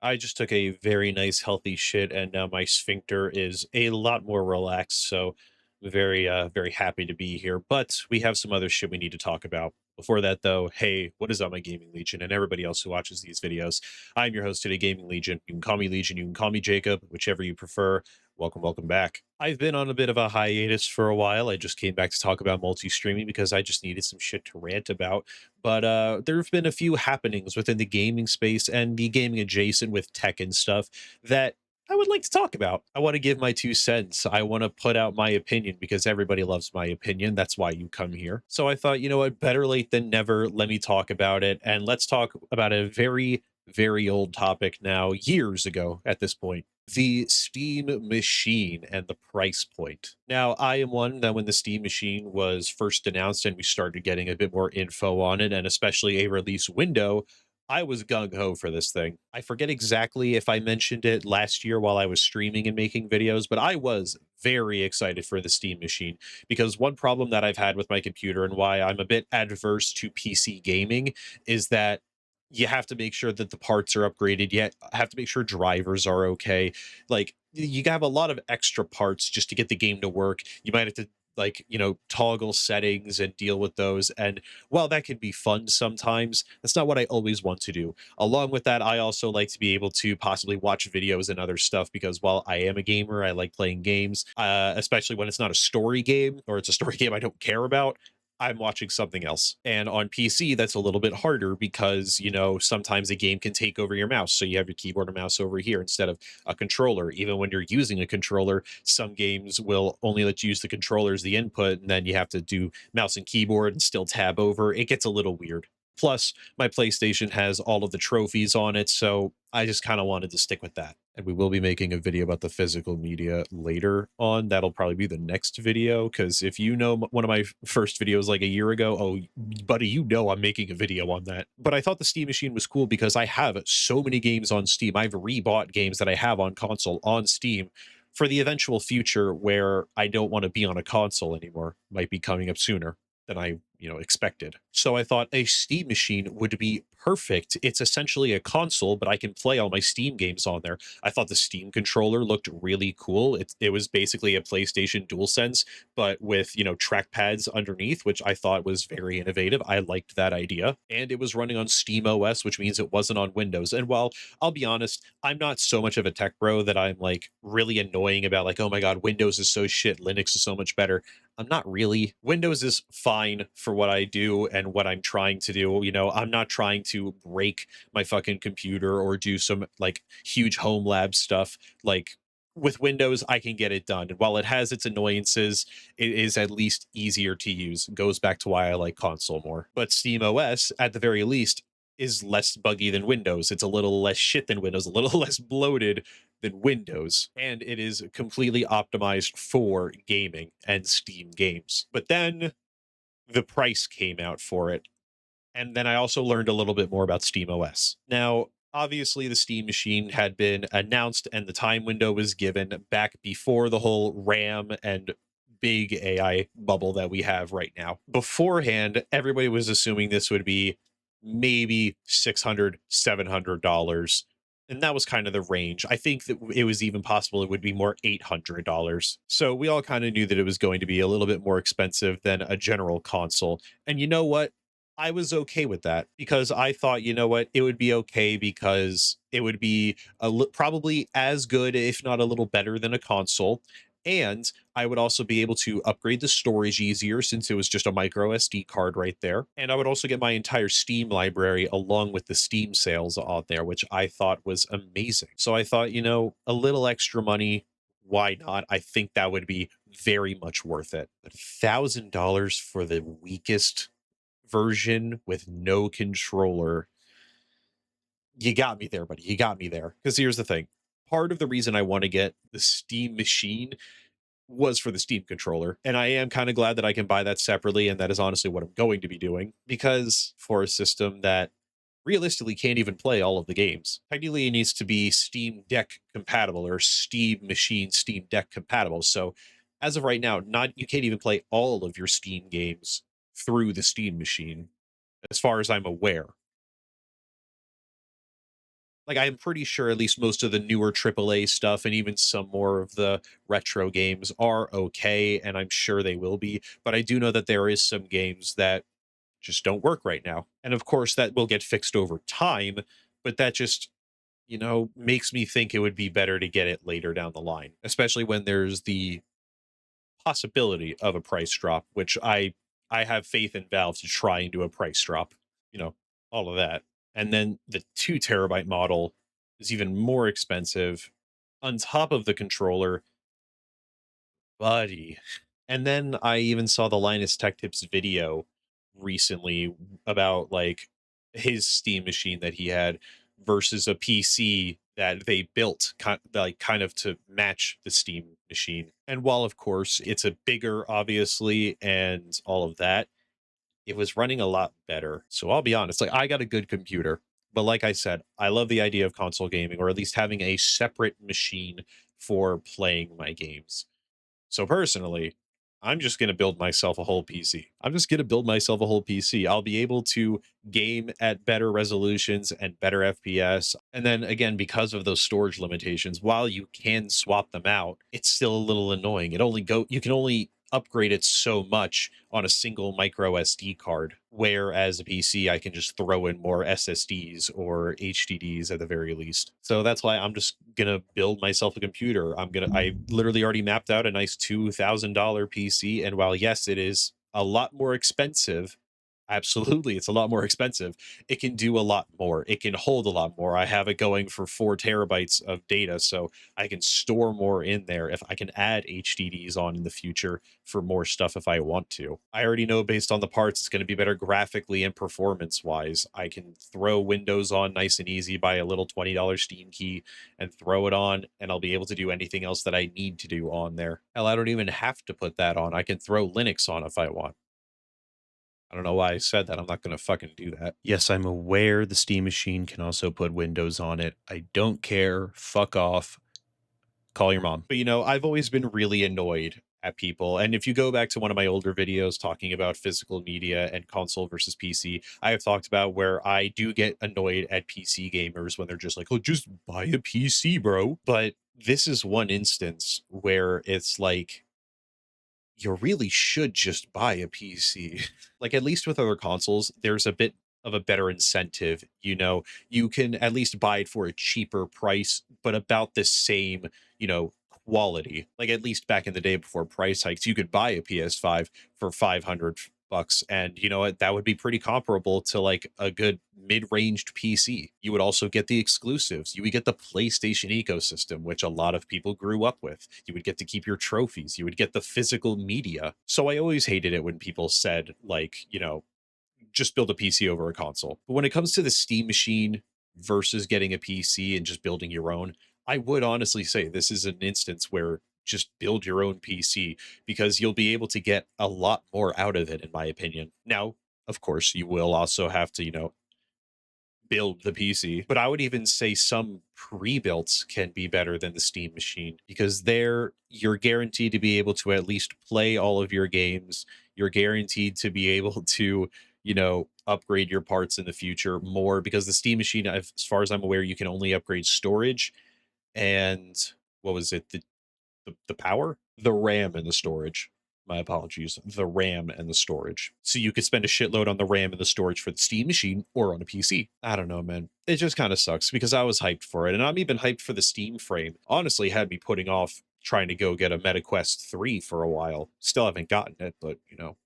I just took a very nice healthy shit and now my sphincter is a lot more relaxed. So very happy to be here. But we have some other shit we need to talk about. Before that though, hey, what is up my Gaming Legion and everybody else who watches these videos? I'm your host today, Gaming Legion. You can call me Legion, you can call me Jacob, whichever you prefer. Welcome back. I've been on a bit of a hiatus for a while. I just came back to talk about multi-streaming because I just needed some shit to rant about. But there have been a few happenings within the gaming space and the gaming adjacent with tech and stuff that I would like to talk about. I want to give my 2 cents. I want to put out my opinion because everybody loves my opinion. That's why you come here. So I thought, you know what, better late than never. Let me talk about it. And let's talk about a very old topic now, years ago at this point. The Steam machine and the price point. Now, I am one that when the Steam machine was first announced and we started getting a bit more info on it, and especially a release window, I was gung ho for this thing. I forget exactly if I mentioned it last year while I was streaming and making videos, but I was very excited for the Steam machine because one problem that I've had with my computer and why I'm a bit adverse to PC gaming is that you have to make sure that the parts are upgraded. You have to make sure drivers are okay. Like you have a lot of extra parts just to get the game to work. You might have to toggle settings and deal with those. And while that can be fun sometimes, that's not what I always want to do. Along with that, I also like to be able to possibly watch videos and other stuff because while I am a gamer, I like playing games, especially when it's not a story game or it's a story game I don't care about. I'm watching something else. And on PC, that's a little bit harder because, sometimes a game can take over your mouse. So you have your keyboard and mouse over here instead of a controller. Even when you're using a controller, some games will only let you use the controller as the input, and then you have to do mouse and keyboard and still tab over. It gets a little weird. Plus, my PlayStation has all of the trophies on it, so I just kind of wanted to stick with that. And we will be making a video about the physical media later on. That'll probably be the next video, because if you know one of my first videos like a year ago, oh, buddy, I'm making a video on that. But I thought the Steam machine was cool because I have so many games on Steam. I've rebought games that I have on console on Steam for the eventual future where I don't want to be on a console anymore. Might be coming up sooner than I expected. So I thought a Steam machine would be perfect. It's essentially a console, but I can play all my Steam games on there. I thought the Steam controller looked really cool. It was basically a PlayStation DualSense, but with trackpads underneath, which I thought was very innovative. I liked that idea. And it was running on Steam OS, which means it wasn't on Windows. And while I'll be honest, I'm not so much of a tech bro that I'm like really annoying about like, oh my God, Windows is so shit, Linux is so much better. I'm not really. Windows is fine for what I do and what I'm trying to do. I'm not trying to break my fucking computer or do some like huge home lab stuff. Like with Windows, I can get it done. And while it has its annoyances, it is at least easier to use. Goes back to why I like console more. But Steam OS, at the very least, is less buggy than Windows. It's a little less shit than Windows, a little less bloated than Windows, and it is completely optimized for gaming and Steam games. But then the price came out for it, and then I also learned a little bit more about Steam OS. Now, obviously, the Steam machine had been announced and the time window was given back before the whole RAM and big AI bubble that we have right now. Beforehand, everybody was assuming this would be maybe $600, $700. And that was kind of the range. I think that it was even possible it would be more $800. So we all kind of knew that it was going to be a little bit more expensive than a general console. And you know what? I was okay with that because I thought, you know what, it would be okay because it would be probably as good, if not a little better than a console. And I would also be able to upgrade the storage easier since it was just a micro SD card right there. And I would also get my entire Steam library along with the Steam sales on there, which I thought was amazing. So I thought, a little extra money, why not? I think that would be very much worth it. But $1,000 for the weakest version with no controller. You got me there, buddy. You got me there. Because here's the thing. Part of the reason I want to get the Steam machine was for the Steam controller. And I am kind of glad that I can buy that separately. And that is honestly what I'm going to be doing. Because for a system that realistically can't even play all of the games, technically it needs to be Steam Deck compatible or Steam machine Steam Deck compatible. So as of right now, not you can't even play all of your Steam games through the Steam machine as far as I'm aware. Like, I'm pretty sure at least most of the newer AAA stuff and even some more of the retro games are okay, and I'm sure they will be, but I do know that there is some games that just don't work right now. And of course, that will get fixed over time, but that just, makes me think it would be better to get it later down the line, especially when there's the possibility of a price drop, which I have faith in Valve to try and do a price drop, you know, all of that. And then the 2 terabyte model is even more expensive on top of the controller, buddy. And then I even saw the Linus Tech Tips video recently about like his Steam machine that he had versus a PC that they built kind of to match the Steam machine. And while of course it's a bigger obviously and all of that, it was running a lot better. So I'll be honest, like I got a good computer, but like I said, I love the idea of console gaming or at least having a separate machine for playing my games. So personally, I'm just going to build myself a whole PC. I'm just going to build myself a whole PC. I'll be able to game at better resolutions and better FPS. And then again, because of those storage limitations, while you can swap them out, it's still a little annoying. You can only upgrade it so much on a single micro SD card. Whereas a PC, I can just throw in more SSDs or HDDs at the very least. So that's why I'm just gonna build myself a computer. I literally already mapped out a nice $2,000 PC. And while yes, it is a lot more expensive, absolutely, it's a lot more expensive. It can do a lot more. It can hold a lot more. I have it going for 4 terabytes of data, so I can store more in there. If I can add HDDs on in the future for more stuff if I want to. I already know based on the parts, it's going to be better graphically and performance wise. I can throw Windows on nice and easy, buy a little $20 Steam key and throw it on, and I'll be able to do anything else that I need to do on there. Hell, I don't even have to put that on. I can throw Linux on if I want. I don't know why I said that. I'm not going to fucking do that. Yes, I'm aware the Steam machine can also put Windows on it. I don't care. Fuck off. Call your mom. But I've always been really annoyed at people. And if you go back to one of my older videos talking about physical media and console versus PC, I have talked about where I do get annoyed at PC gamers when they're just like, oh, just buy a PC, bro. But this is one instance where it's like, you really should just buy a PC. Like, at least with other consoles, there's a bit of a better incentive. You can at least buy it for a cheaper price, but about the same, quality. Like, at least back in the day before price hikes, you could buy a PS5 for 500 bucks. And you know what? That would be pretty comparable to like a good mid-ranged PC. You would also get the exclusives. You would get the PlayStation ecosystem, which a lot of people grew up with. You would get to keep your trophies. You would get the physical media. So I always hated it when people said, like, just build a PC over a console. But when it comes to the Steam machine versus getting a PC and just building your own, I would honestly say this is an instance where just build your own PC because you'll be able to get a lot more out of it, in my opinion. Now, of course, you will also have to, build the PC. But I would even say some pre-builts can be better than the Steam machine because there you're guaranteed to be able to at least play all of your games. You're guaranteed to be able to, upgrade your parts in the future more because the Steam machine, as far as I'm aware, you can only upgrade storage and what was it? The power, the RAM and the storage. My apologies, the RAM and the storage. So you could spend a shitload on the RAM and the storage for the Steam machine or on a PC. I don't know, man. It just kind of sucks because I was hyped for it, and I'm even hyped for the Steam frame. Honestly, had me putting off trying to go get a MetaQuest 3 for a while. Still haven't gotten it, but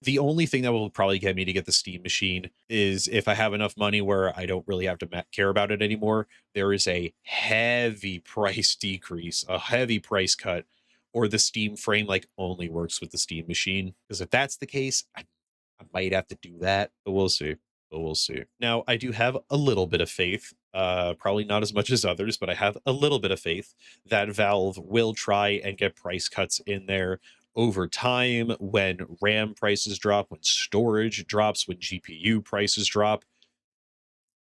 The only thing that will probably get me to get the Steam machine is if I have enough money where I don't really have to care about it anymore. There is a heavy price decrease, a heavy price cut, or the Steam frame like only works with the Steam machine. Because if that's the case, I might have to do that, but we'll see. But we'll see. Now, I do have a little bit of faith, probably not as much as others, but I have a little bit of faith that Valve will try and get price cuts in there over time when RAM prices drop, when storage drops, when GPU prices drop.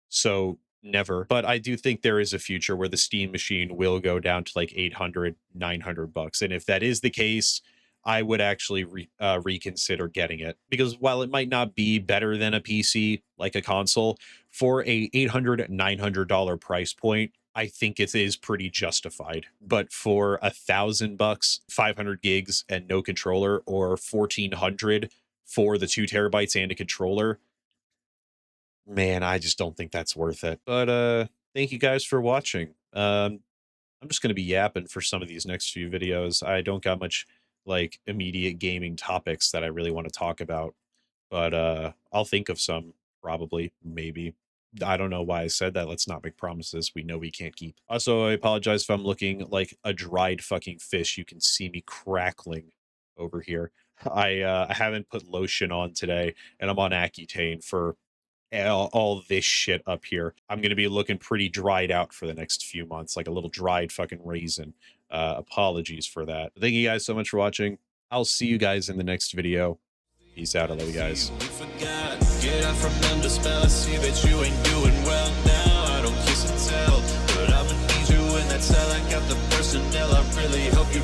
So never. But I do think there is a future where the Steam machine will go down to like 800, 900 bucks. And if that is the case, I would actually reconsider getting it, because while it might not be better than a PC like a console, for a $800 price point, I think it is pretty justified. But for $1,000, 500 gigs and no controller, or 1,400 for the 2 terabytes and a controller, man, I just don't think that's worth it. But thank you guys for watching. I'm just going to be yapping for some of these next few videos. I don't got much like immediate gaming topics that I really want to talk about, but I'll think of some, probably, maybe. I don't know why I said that. Let's not make promises we know we can't keep. Also, I apologize if I'm looking like a dried fucking fish. You can see me crackling over here. I haven't put lotion on today, and I'm on Accutane for all this shit up here. I'm going to be looking pretty dried out for the next few months, like a little dried fucking raisin. Apologies for that. Thank you guys so much for watching. I'll see you guys in the next video. Peace out. I love you guys. Get out from under spell. I see that you ain't doing well now. I don't kiss and tell, but I'ma need you in that cell. I got the personnel. I really hope you